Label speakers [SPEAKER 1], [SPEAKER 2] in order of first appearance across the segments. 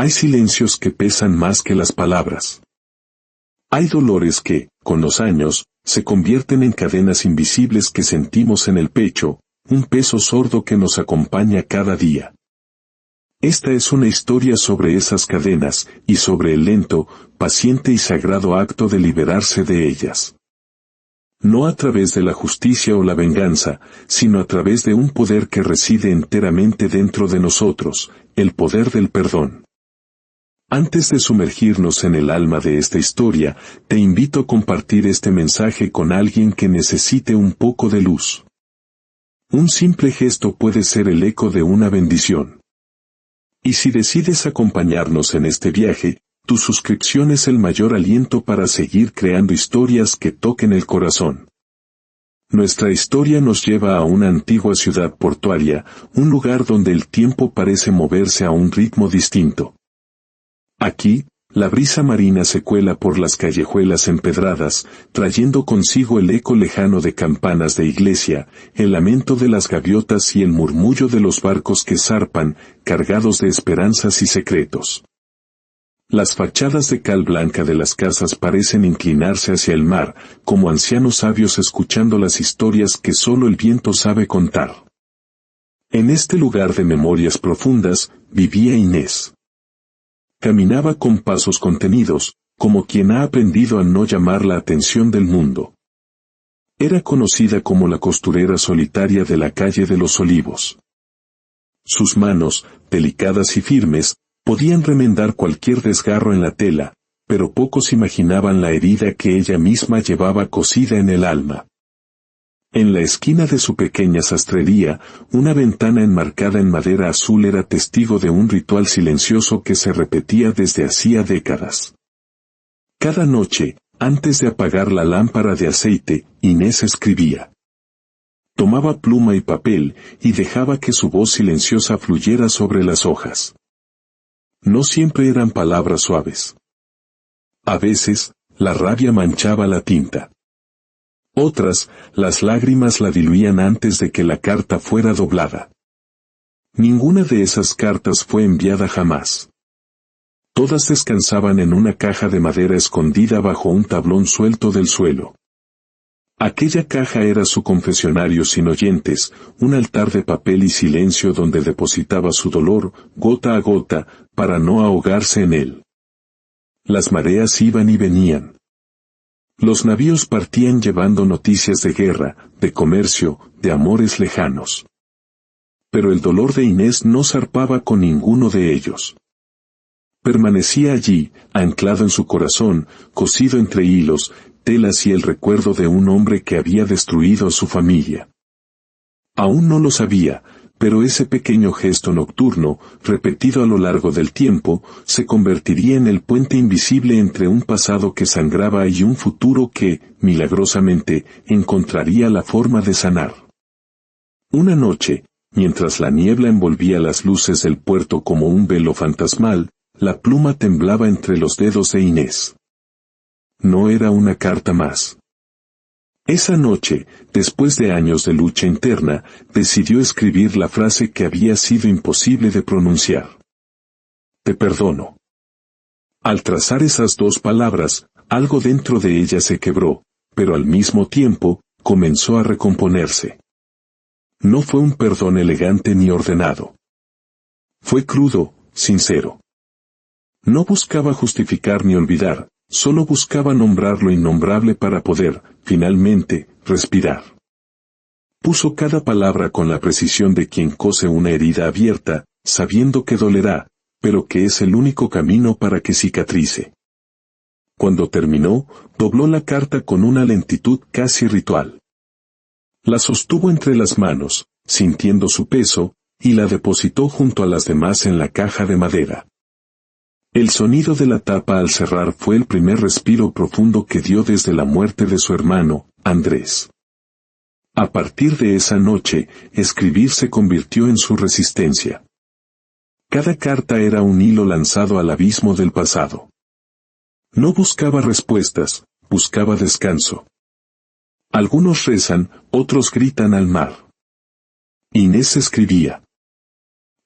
[SPEAKER 1] Hay silencios que pesan más que las palabras. Hay dolores que, con los años, se convierten en cadenas invisibles que sentimos en el pecho, un peso sordo que nos acompaña cada día. Esta es una historia sobre esas cadenas, y sobre el lento, paciente y sagrado acto de liberarse de ellas. No a través de la justicia o la venganza, sino a través de un poder que reside enteramente dentro de nosotros, el poder del perdón. Antes de sumergirnos en el alma de esta historia, te invito a compartir este mensaje con alguien que necesite un poco de luz. Un simple gesto puede ser el eco de una bendición. Y si decides acompañarnos en este viaje, tu suscripción es el mayor aliento para seguir creando historias que toquen el corazón. Nuestra historia nos lleva a una antigua ciudad portuaria, un lugar donde el tiempo parece moverse a un ritmo distinto. Aquí, la brisa marina se cuela por las callejuelas empedradas, trayendo consigo el eco lejano de campanas de iglesia, el lamento de las gaviotas y el murmullo de los barcos que zarpan, cargados de esperanzas y secretos. Las fachadas de cal blanca de las casas parecen inclinarse hacia el mar, como ancianos sabios escuchando las historias que solo el viento sabe contar. En este lugar de memorias profundas, vivía Inés. Caminaba con pasos contenidos, como quien ha aprendido a no llamar la atención del mundo. Era conocida como la costurera solitaria de la calle de los Olivos. Sus manos, delicadas y firmes, podían remendar cualquier desgarro en la tela, pero pocos imaginaban la herida que ella misma llevaba cosida en el alma. En la esquina de su pequeña sastrería, una ventana enmarcada en madera azul era testigo de un ritual silencioso que se repetía desde hacía décadas. Cada noche, antes de apagar la lámpara de aceite, Inés escribía. Tomaba pluma y papel, y dejaba que su voz silenciosa fluyera sobre las hojas. No siempre eran palabras suaves. A veces, la rabia manchaba la tinta. Otras, las lágrimas la diluían antes de que la carta fuera doblada. Ninguna de esas cartas fue enviada jamás. Todas descansaban en una caja de madera escondida bajo un tablón suelto del suelo. Aquella caja era su confesionario sin oyentes, un altar de papel y silencio donde depositaba su dolor, gota a gota, para no ahogarse en él. Las mareas iban y venían. Los navíos partían llevando noticias de guerra, de comercio, de amores lejanos. Pero el dolor de Inés no zarpaba con ninguno de ellos. Permanecía allí, anclado en su corazón, cosido entre hilos, telas y el recuerdo de un hombre que había destruido a su familia. Aún no lo sabía, pero ese pequeño gesto nocturno, repetido a lo largo del tiempo, se convertiría en el puente invisible entre un pasado que sangraba y un futuro que, milagrosamente, encontraría la forma de sanar. Una noche, mientras la niebla envolvía las luces del puerto como un velo fantasmal, la pluma temblaba entre los dedos de Inés. No era una carta más. Esa noche, después de años de lucha interna, decidió escribir la frase que había sido imposible de pronunciar. Te perdono. Al trazar esas dos palabras, algo dentro de ella se quebró, pero al mismo tiempo, comenzó a recomponerse. No fue un perdón elegante ni ordenado. Fue crudo, sincero. No buscaba justificar ni olvidar, solo buscaba nombrar lo innombrable para poder, finalmente, respirar. Puso cada palabra con la precisión de quien cose una herida abierta, sabiendo que dolerá, pero que es el único camino para que cicatrice. Cuando terminó, dobló la carta con una lentitud casi ritual. La sostuvo entre las manos, sintiendo su peso, y la depositó junto a las demás en la caja de madera. El sonido de la tapa al cerrar fue el primer respiro profundo que dio desde la muerte de su hermano, Andrés. A partir de esa noche, escribir se convirtió en su resistencia. Cada carta era un hilo lanzado al abismo del pasado. No buscaba respuestas, buscaba descanso. Algunos rezan, otros gritan al mar. Inés escribía.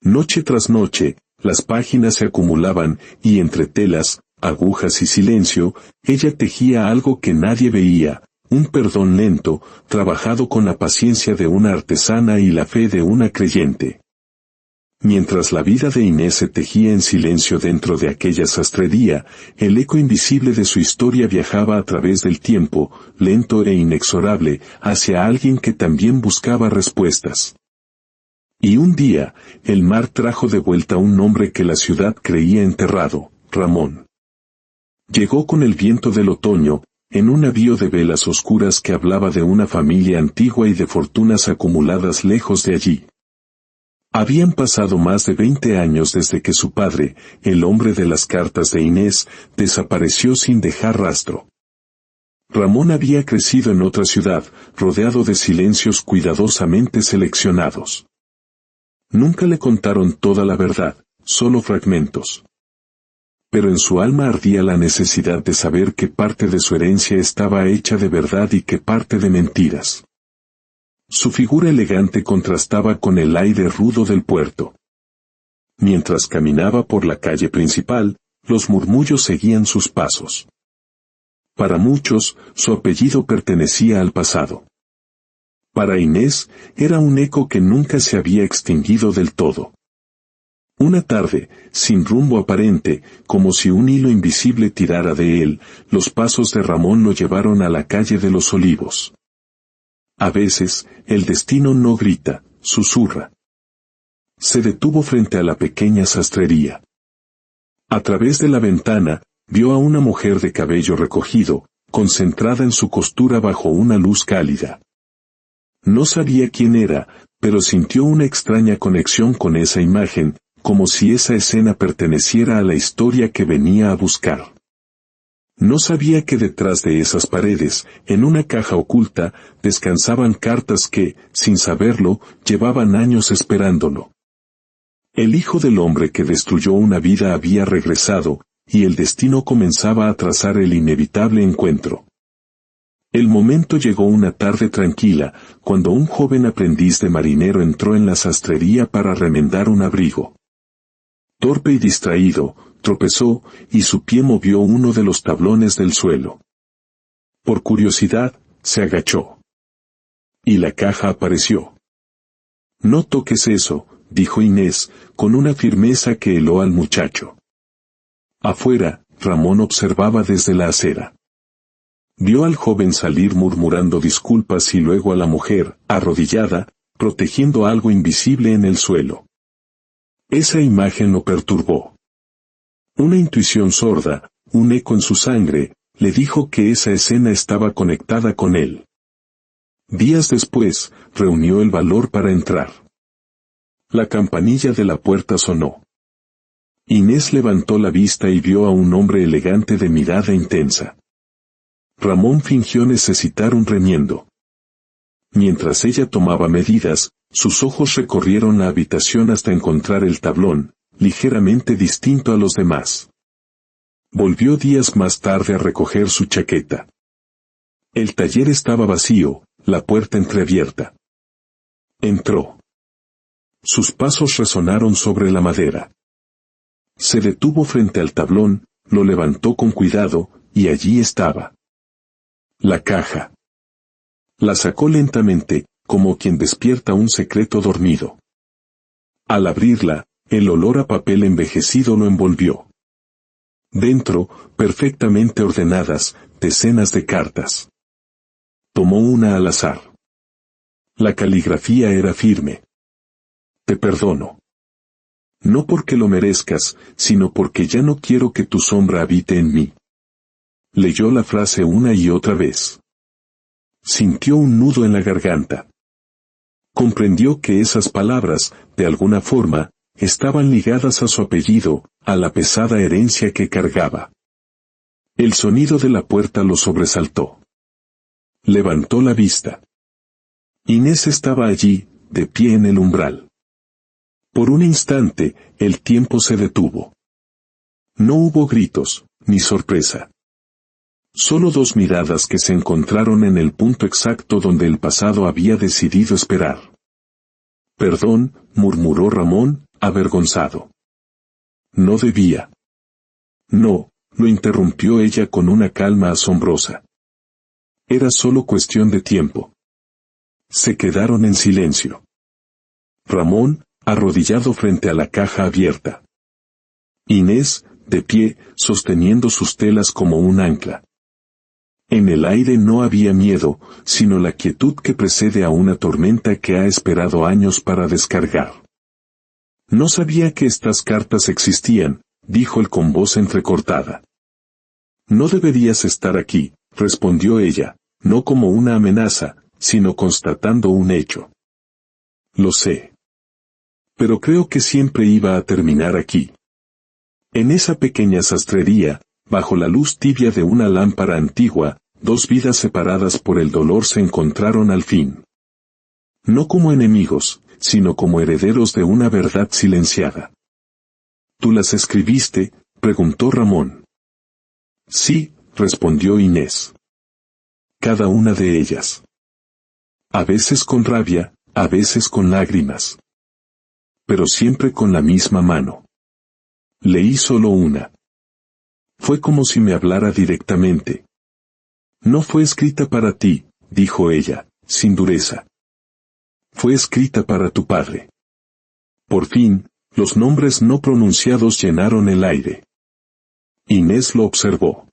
[SPEAKER 1] Noche tras noche, Las páginas se acumulaban, y entre telas, agujas y silencio, ella tejía algo que nadie veía, un perdón lento, trabajado con la paciencia de una artesana y la fe de una creyente. Mientras la vida de Inés se tejía en silencio dentro de aquella sastrería, el eco invisible de su historia viajaba a través del tiempo, lento e inexorable, hacia alguien que también buscaba respuestas. Y un día, el mar trajo de vuelta un hombre que la ciudad creía enterrado, Ramón. Llegó con el viento del otoño, en un navío de velas oscuras que hablaba de una familia antigua y de fortunas acumuladas lejos de allí. Habían pasado más de 20 años desde que su padre, el hombre de las cartas de Inés, desapareció sin dejar rastro. Ramón había crecido en otra ciudad, rodeado de silencios cuidadosamente seleccionados. Nunca le contaron toda la verdad, solo fragmentos. Pero en su alma ardía la necesidad de saber qué parte de su herencia estaba hecha de verdad y qué parte de mentiras. Su figura elegante contrastaba con el aire rudo del puerto. Mientras caminaba por la calle principal, los murmullos seguían sus pasos. Para muchos, su apellido pertenecía al pasado. Para Inés, era un eco que nunca se había extinguido del todo. Una tarde, sin rumbo aparente, como si un hilo invisible tirara de él, los pasos de Ramón lo llevaron a la calle de los Olivos. A veces, el destino no grita, susurra. Se detuvo frente a la pequeña sastrería. A través de la ventana, vio a una mujer de cabello recogido, concentrada en su costura bajo una luz cálida. No sabía quién era, pero sintió una extraña conexión con esa imagen, como si esa escena perteneciera a la historia que venía a buscar. No sabía que detrás de esas paredes, en una caja oculta, descansaban cartas que, sin saberlo, llevaban años esperándolo. El hijo del hombre que destruyó una vida había regresado, y el destino comenzaba a trazar el inevitable encuentro. El momento llegó una tarde tranquila, cuando un joven aprendiz de marinero entró en la sastrería para remendar un abrigo. Torpe y distraído, tropezó, y su pie movió uno de los tablones del suelo. Por curiosidad, se agachó. Y la caja apareció. «No toques eso», dijo Inés, con una firmeza que heló al muchacho. Afuera, Ramón observaba desde la acera. Vio al joven salir murmurando disculpas y luego a la mujer, arrodillada, protegiendo algo invisible en el suelo. Esa imagen lo perturbó. Una intuición sorda, un eco en su sangre, le dijo que esa escena estaba conectada con él. Días después, reunió el valor para entrar. La campanilla de la puerta sonó. Inés levantó la vista y vio a un hombre elegante de mirada intensa. Ramón fingió necesitar un remiendo. Mientras ella tomaba medidas, sus ojos recorrieron la habitación hasta encontrar el tablón, ligeramente distinto a los demás. Volvió días más tarde a recoger su chaqueta. El taller estaba vacío, la puerta entreabierta. Entró. Sus pasos resonaron sobre la madera. Se detuvo frente al tablón, lo levantó con cuidado, y allí estaba. La caja. La sacó lentamente, como quien despierta un secreto dormido. Al abrirla, el olor a papel envejecido lo envolvió. Dentro, perfectamente ordenadas, decenas de cartas. Tomó una al azar. La caligrafía era firme. Te perdono. No porque lo merezcas, sino porque ya no quiero que tu sombra habite en mí. Leyó la frase una y otra vez. Sintió un nudo en la garganta. Comprendió que esas palabras, de alguna forma, estaban ligadas a su apellido, a la pesada herencia que cargaba. El sonido de la puerta lo sobresaltó. Levantó la vista. Inés estaba allí, de pie en el umbral. Por un instante, el tiempo se detuvo. No hubo gritos, ni sorpresa. Solo dos miradas que se encontraron en el punto exacto donde el pasado había decidido esperar. Perdón, murmuró Ramón, avergonzado. No debía. No, lo interrumpió ella con una calma asombrosa. Era solo cuestión de tiempo. Se quedaron en silencio. Ramón, arrodillado frente a la caja abierta. Inés, de pie, sosteniendo sus telas como un ancla. En el aire no había miedo, sino la quietud que precede a una tormenta que ha esperado años para descargar. No sabía que estas cartas existían, dijo él con voz entrecortada. No deberías estar aquí, respondió ella, no como una amenaza, sino constatando un hecho. Lo sé. Pero creo que siempre iba a terminar aquí. En esa pequeña sastrería, bajo la luz tibia de una lámpara antigua, dos vidas separadas por el dolor se encontraron al fin. No como enemigos, sino como herederos de una verdad silenciada. ¿Tú las escribiste?, preguntó Ramón. Sí, respondió Inés. Cada una de ellas. A veces con rabia, a veces con lágrimas. Pero siempre con la misma mano. Leí solo una. Fue como si me hablara directamente. No fue escrita para ti, dijo ella, sin dureza. Fue escrita para tu padre. Por fin, los nombres no pronunciados llenaron el aire. Inés lo observó.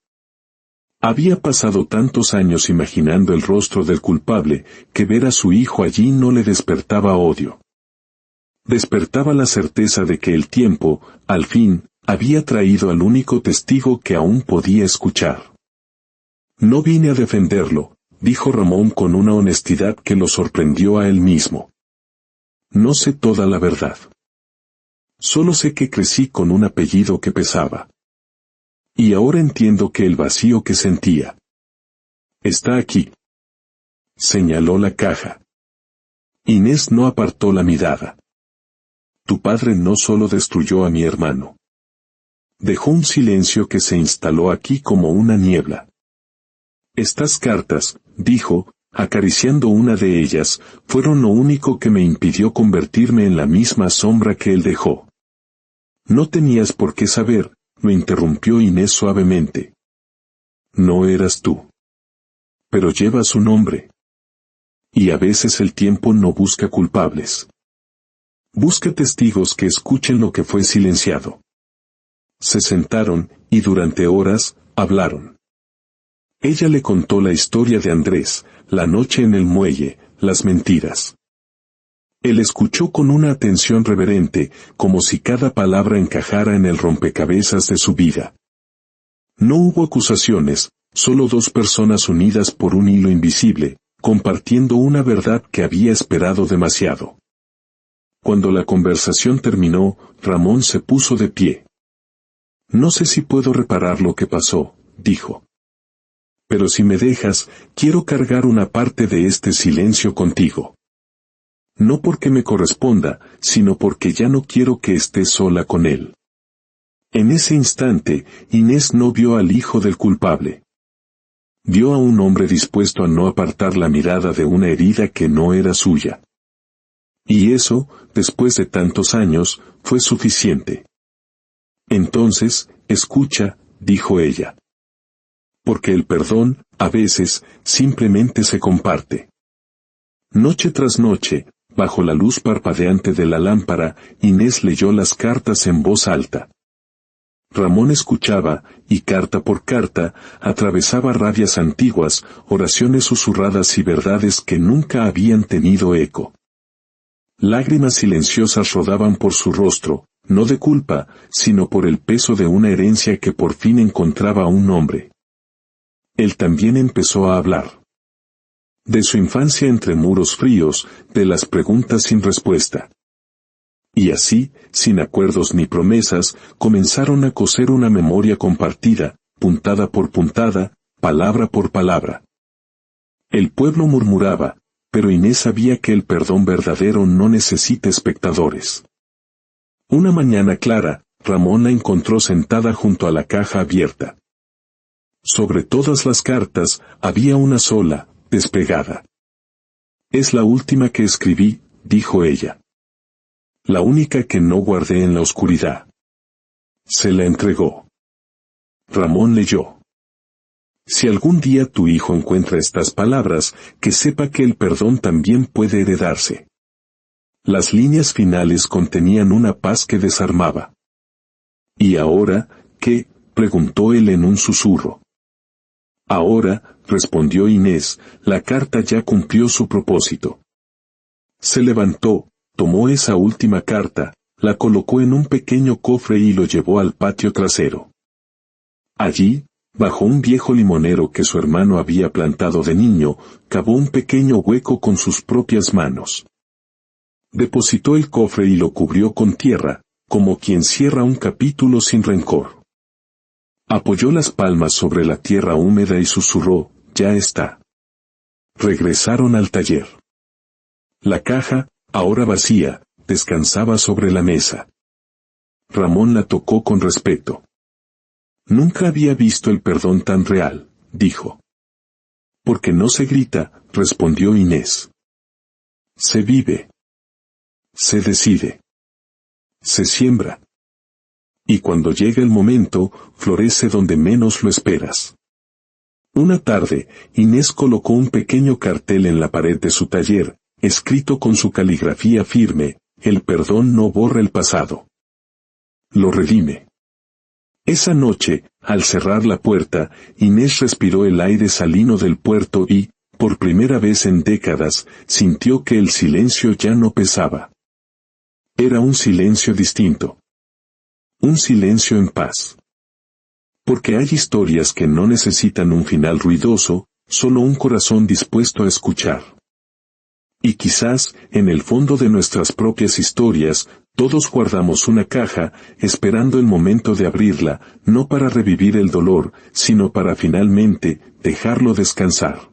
[SPEAKER 1] Había pasado tantos años imaginando el rostro del culpable, que ver a su hijo allí no le despertaba odio. Despertaba la certeza de que el tiempo, al fin, había traído al único testigo que aún podía escuchar. No vine a defenderlo, dijo Ramón con una honestidad que lo sorprendió a él mismo. No sé toda la verdad. Solo sé que crecí con un apellido que pesaba. Y ahora entiendo que el vacío que sentía. Está aquí. Señaló la caja. Inés no apartó la mirada. Tu padre no solo destruyó a mi hermano. Dejó un silencio que se instaló aquí como una niebla. Estas cartas, dijo, acariciando una de ellas, fueron lo único que me impidió convertirme en la misma sombra que él dejó. No tenías por qué saber, lo interrumpió Inés suavemente. No eras tú. Pero lleva su nombre. Y a veces el tiempo no busca culpables. Busca testigos que escuchen lo que fue silenciado. Se sentaron, y durante horas, hablaron. Ella le contó la historia de Andrés, la noche en el muelle, las mentiras. Él escuchó con una atención reverente, como si cada palabra encajara en el rompecabezas de su vida. No hubo acusaciones, solo dos personas unidas por un hilo invisible, compartiendo una verdad que había esperado demasiado. Cuando la conversación terminó, Ramón se puso de pie. No sé si puedo reparar lo que pasó, dijo. Pero si me dejas, quiero cargar una parte de este silencio contigo. No porque me corresponda, sino porque ya no quiero que estés sola con él. En ese instante, Inés no vio al hijo del culpable. Vio a un hombre dispuesto a no apartar la mirada de una herida que no era suya. Y eso, después de tantos años, fue suficiente. Entonces, escucha, dijo ella. Porque el perdón, a veces, simplemente se comparte. Noche tras noche, bajo la luz parpadeante de la lámpara, Inés leyó las cartas en voz alta. Ramón escuchaba, y carta por carta, atravesaba rabias antiguas, oraciones susurradas y verdades que nunca habían tenido eco. Lágrimas silenciosas rodaban por su rostro, no de culpa, sino por el peso de una herencia que por fin encontraba un nombre. Él también empezó a hablar. De su infancia entre muros fríos, de las preguntas sin respuesta. Y así, sin acuerdos ni promesas, comenzaron a coser una memoria compartida, puntada por puntada, palabra por palabra. El pueblo murmuraba, pero Inés sabía que el perdón verdadero no necesita espectadores. Una mañana clara, Ramón la encontró sentada junto a la caja abierta. Sobre todas las cartas, había una sola, despegada. Es la última que escribí, dijo ella. La única que no guardé en la oscuridad. Se la entregó. Ramón leyó. Si algún día tu hijo encuentra estas palabras, que sepa que el perdón también puede heredarse. Las líneas finales contenían una paz que desarmaba. ¿Y ahora, qué?, preguntó él en un susurro. Ahora, respondió Inés, la carta ya cumplió su propósito. Se levantó, tomó esa última carta, la colocó en un pequeño cofre y lo llevó al patio trasero. Allí, bajo un viejo limonero que su hermano había plantado de niño, cavó un pequeño hueco con sus propias manos. Depositó el cofre y lo cubrió con tierra, como quien cierra un capítulo sin rencor. Apoyó las palmas sobre la tierra húmeda y susurró, ya está. Regresaron al taller. La caja, ahora vacía, descansaba sobre la mesa. Ramón la tocó con respeto. Nunca había visto el perdón tan real, dijo. Porque no se grita, respondió Inés. Se vive. Se decide. Se siembra. Y cuando llega el momento, florece donde menos lo esperas. Una tarde, Inés colocó un pequeño cartel en la pared de su taller, escrito con su caligrafía firme, el perdón no borra el pasado. Lo redime. Esa noche, al cerrar la puerta, Inés respiró el aire salino del puerto y, por primera vez en décadas, sintió que el silencio ya no pesaba. Era un silencio distinto. Un silencio en paz. Porque hay historias que no necesitan un final ruidoso, solo un corazón dispuesto a escuchar. Y quizás, en el fondo de nuestras propias historias, todos guardamos una caja, esperando el momento de abrirla, no para revivir el dolor, sino para finalmente, dejarlo descansar.